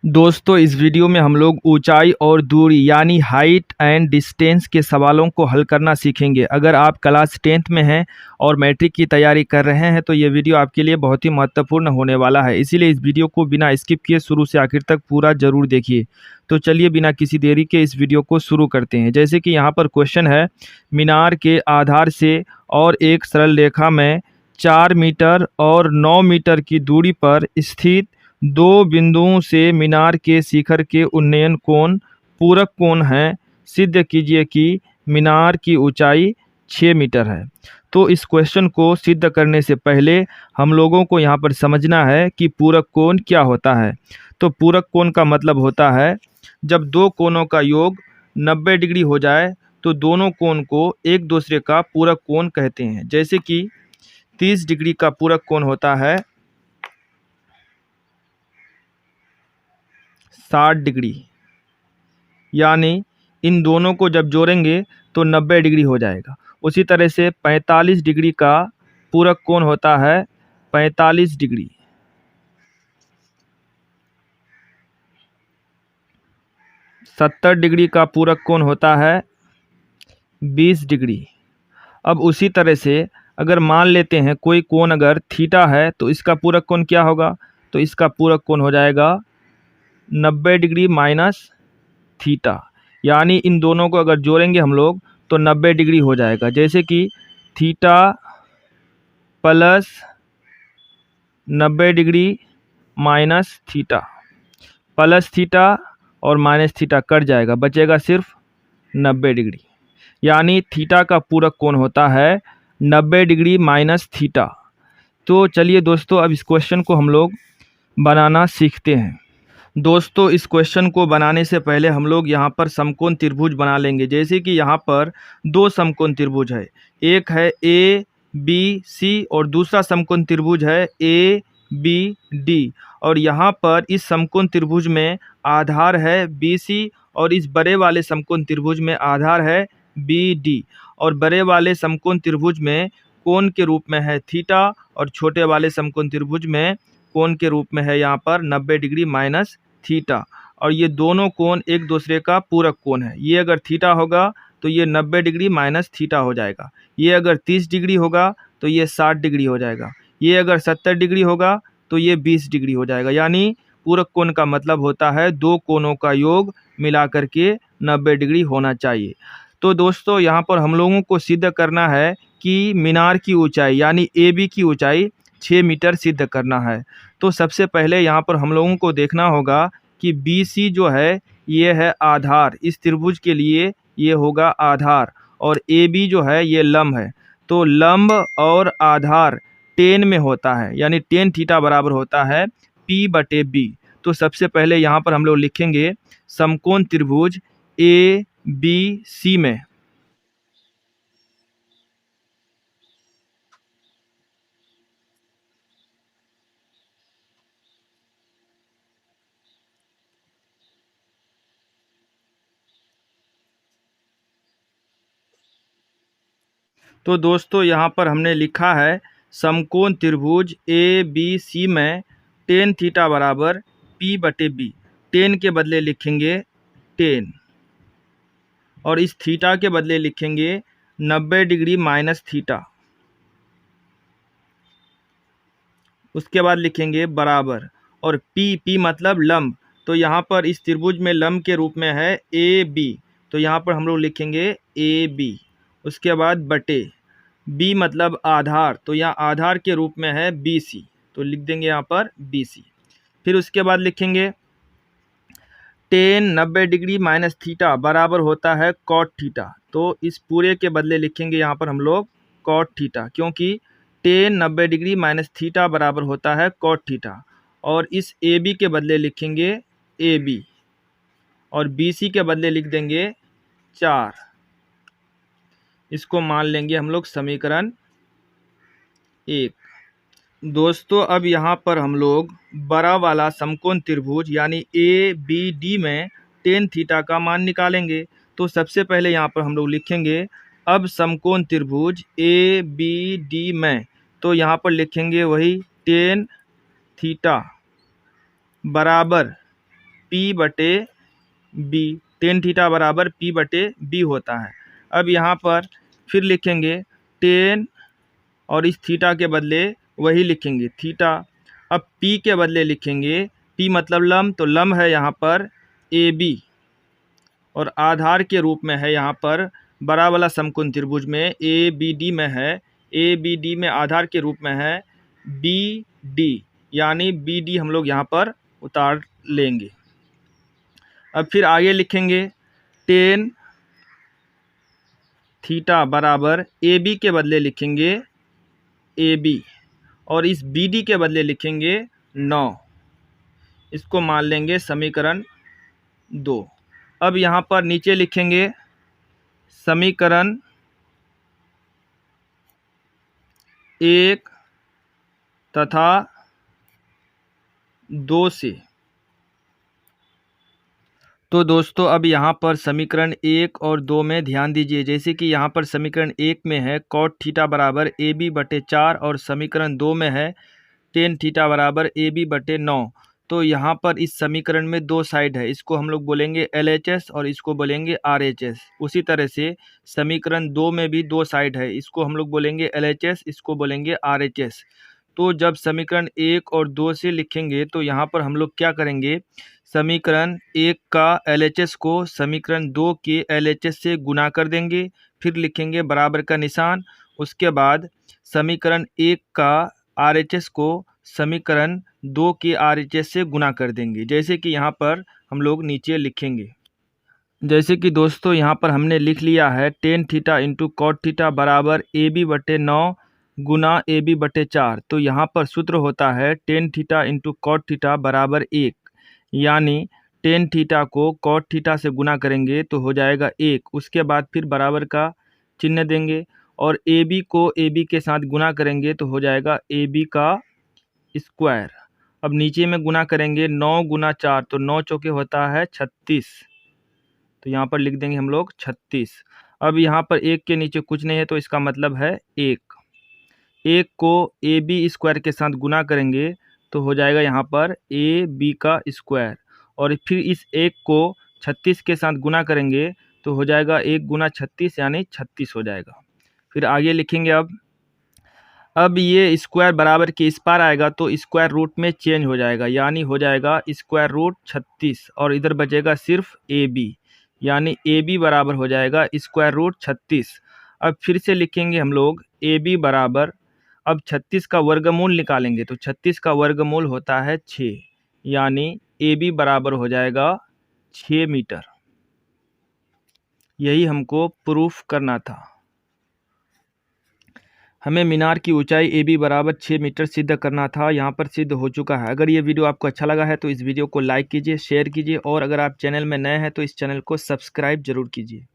दोस्तों इस वीडियो में हम लोग ऊंचाई और दूरी यानी हाइट एंड डिस्टेंस के सवालों को हल करना सीखेंगे। अगर आप क्लास 10th में हैं और मैट्रिक की तैयारी कर रहे हैं तो ये वीडियो आपके लिए बहुत ही महत्वपूर्ण होने वाला है। इसीलिए इस वीडियो को बिना स्किप किए शुरू से आखिर तक पूरा ज़रूर देखिए। तो चलिए बिना किसी देरी के इस वीडियो को शुरू करते हैं। जैसे कि यहाँ पर क्वेश्चन है, मीनार के आधार से और एक सरल रेखा में 4 मीटर और 9 मीटर की दूरी पर स्थित दो बिंदुओं से मीनार के शिखर के उन्नयन कोण पूरक कोण हैं। सिद्ध कीजिए कि मीनार की ऊंचाई 6 मीटर है। तो इस क्वेश्चन को सिद्ध करने से पहले हम लोगों को यहाँ पर समझना है कि पूरक कोण क्या होता है। तो पूरक कोण का मतलब होता है जब दो कोणों का योग 90 डिग्री हो जाए तो दोनों कोण को एक दूसरे का पूरक कोण कहते हैं। जैसे कि 30 डिग्री का पूरक कोण होता है 60 डिग्री, यानी इन दोनों को जब जोड़ेंगे तो 90 डिग्री हो जाएगा। उसी तरह से 45 डिग्री का पूरक कोण होता है 45 डिग्री। 70 डिग्री का पूरक कोण होता है 20 डिग्री। अब उसी तरह से अगर मान लेते हैं कोई कोण अगर थीटा है तो इसका पूरक कोण क्या होगा, तो इसका पूरक कोण हो जाएगा 90 डिग्री माइनस थीटा, यानी इन दोनों को अगर जोड़ेंगे हम लोग तो 90 डिग्री हो जाएगा। जैसे कि theta plus 90 degree minus theta, plus theta और माइनस थीटा कट जाएगा, बचेगा सिर्फ 90 डिग्री। यानी थीटा का पूरक कोण होता है 90 डिग्री माइनस थीटा। तो चलिए दोस्तों अब इस क्वेश्चन को हम लोग बनाना सीखते हैं। दोस्तों इस क्वेश्चन को बनाने से पहले हम लोग यहाँ पर समकोण त्रिभुज बना लेंगे। जैसे कि यहाँ पर दो समकोण त्रिभुज है, एक है ए बी सी और दूसरा समकोण त्रिभुज है ए बी डी। और यहाँ पर इस समकोण त्रिभुज में आधार है बी सी और इस बड़े वाले समकोण त्रिभुज में आधार है बी डी। और बड़े वाले समकोण त्रिभुज में कोण के रूप में है थीटा और छोटे वाले समकोण त्रिभुज में कोण के रूप में है यहाँ पर 90 डिग्री माइनस थीटा। और ये दोनों कोण एक दूसरे का पूरक कोण है। ये अगर थीटा होगा तो ये 90 डिग्री माइनस थीटा हो जाएगा। ये अगर 30 डिग्री होगा तो ये 60 डिग्री हो जाएगा। ये अगर 70 डिग्री होगा तो ये 20 डिग्री हो जाएगा। यानी पूरक कोण का मतलब होता है दो कोणों का योग मिला करके 90 डिग्री होना चाहिए। तो दोस्तों यहाँ पर हम लोगों को सिद्ध करना है कि मीनार की ऊंचाई यानी ए बी की ऊंचाई 6 मीटर सिद्ध करना है। तो सबसे पहले यहाँ पर हम लोगों को देखना होगा कि बी सी जो है ये है आधार, इस त्रिभुज के लिए ये होगा आधार, और ए बी जो है ये लंब है। तो लंब और आधार 10 में होता है, यानी 10 थीटा बराबर होता है P बटे बी। तो सबसे पहले यहाँ पर हम लोग लिखेंगे समकोण त्रिभुज ए बी सी में तो दोस्तों यहाँ पर हमने लिखा है समकोण त्रिभुज ए बी सी में 10 थीटा बराबर P बटे बी। 10 के बदले लिखेंगे 10 और इस थीटा के बदले लिखेंगे 90 डिग्री माइनस थीटा। उसके बाद लिखेंगे बराबर, और P मतलब लंब, तो यहाँ पर इस त्रिभुज में लंब के रूप में है ए बी, तो यहाँ पर हम लोग लिखेंगे ए बी। उसके बाद बटे बी मतलब आधार, तो यहाँ आधार के रूप में है बी सी, तो लिख देंगे यहाँ पर बी सी। फिर उसके बाद लिखेंगे 10 90 डिग्री माइनस थीटा बराबर होता है कॉट थीटा, तो इस पूरे के बदले लिखेंगे यहाँ पर हम लोग कॉट थीटा, क्योंकि 10 90 डिग्री माइनस थीटा बराबर होता है कॉट थीटा। और इस ए बी के बदले लिखेंगे ए बी और बी सी के बदले लिख देंगे 4। इसको मान लेंगे हम लोग समीकरण 1। दोस्तों अब यहाँ पर हम लोग बड़ा वाला समकोण त्रिभुज यानी ए बी डी में 10 थीटा का मान निकालेंगे। तो सबसे पहले यहाँ पर हम लोग लिखेंगे अब समकोण त्रिभुज ए बी डी में, तो यहाँ पर लिखेंगे वही 10 थीटा बराबर P बटे B, टेन थीटा बराबर P बटे B होता है। अब यहाँ पर फिर लिखेंगे टेन और इस थीटा के बदले वही लिखेंगे थीटा। अब P के बदले लिखेंगे P मतलब लंब, तो लंब है यहाँ पर AB और आधार के रूप में है यहाँ पर बड़ा वाला समकोण त्रिभुज में ABD में है, ABD में आधार के रूप में है BD, यानी BD हम लोग यहाँ पर उतार लेंगे। अब फिर आगे लिखेंगे टेन थीटा बराबर AB के बदले लिखेंगे AB और इस BD के बदले लिखेंगे 9। इसको मान लेंगे समीकरण 2। अब यहाँ पर नीचे लिखेंगे समीकरण 1 तथा 2 से। तो दोस्तों अब यहाँ पर समीकरण 1 और 2 में ध्यान दीजिए, जैसे कि यहाँ पर समीकरण 1 में है cot थीटा बराबर AB बटे 4 और समीकरण 2 में है टेन थीटा बराबर AB बटे 9। तो यहाँ पर इस समीकरण में दो साइड है, इसको हम लोग बोलेंगे LHS और इसको बोलेंगे RHS। उसी तरह से समीकरण 2 में भी दो साइड है, इसको हम लोग बोलेंगे LHS, इसको बोलेंगे RHS। तो जब समीकरण 1 और 2 से लिखेंगे तो यहाँ पर हम लोग क्या करेंगे, समीकरण 1 का LHS को समीकरण 2 के LHS से गुना कर देंगे, फिर लिखेंगे बराबर का निशान। उसके बाद समीकरण 1 का RHS को समीकरण 2 के RHS से गुना कर देंगे, जैसे कि यहाँ पर हम लोग नीचे लिखेंगे। जैसे कि दोस्तों यहाँ पर हमने लिख लिया है tan theta into cot theta बराबर AB बटे 9 गुना AB बटे 4। तो यहाँ पर सूत्र होता है tan theta into cot theta बराबर 1, यानी टेन थीटा को कॉट थीटा से गुना करेंगे तो हो जाएगा 1। उसके बाद फिर बराबर का चिन्ह देंगे और AB को AB के साथ गुना करेंगे तो हो जाएगा AB का स्क्वायर। अब नीचे में गुना करेंगे 9 गुना 4, तो 9 चौके होता है 36, तो यहाँ पर लिख देंगे हम लोग 36। अब यहाँ पर 1 के नीचे कुछ नहीं है तो इसका मतलब है 1 को AB स्क्वायर के साथ गुना करेंगे तो हो जाएगा यहाँ पर AB का स्क्वायर, और फिर इस 1 को 36 के साथ गुना करेंगे तो हो जाएगा 1 गुना 36 यानी 36 हो जाएगा। फिर आगे लिखेंगे अब ये स्क्वायर बराबर के इस पार आएगा तो स्क्वायर रूट में चेंज हो जाएगा, यानी हो जाएगा स्क्वायर रूट 36 और इधर बचेगा सिर्फ AB, यानी AB बराबर हो जाएगा स्क्वायर रूट 36। अब फिर से लिखेंगे हम लोग AB बराबर, अब 36 का वर्गमूल निकालेंगे तो 36 का वर्गमूल होता है 6, यानी AB बराबर हो जाएगा 6 मीटर। यही हमको प्रूफ करना था। हमें मीनार की ऊंचाई AB बराबर 6 मीटर सिद्ध करना था, यहाँ पर सिद्ध हो चुका है। अगर ये वीडियो आपको अच्छा लगा है तो इस वीडियो को लाइक कीजिए, शेयर कीजिए और अगर आप चैनल में नए हैं तो इस चैनल को सब्सक्राइब जरूर कीजिए।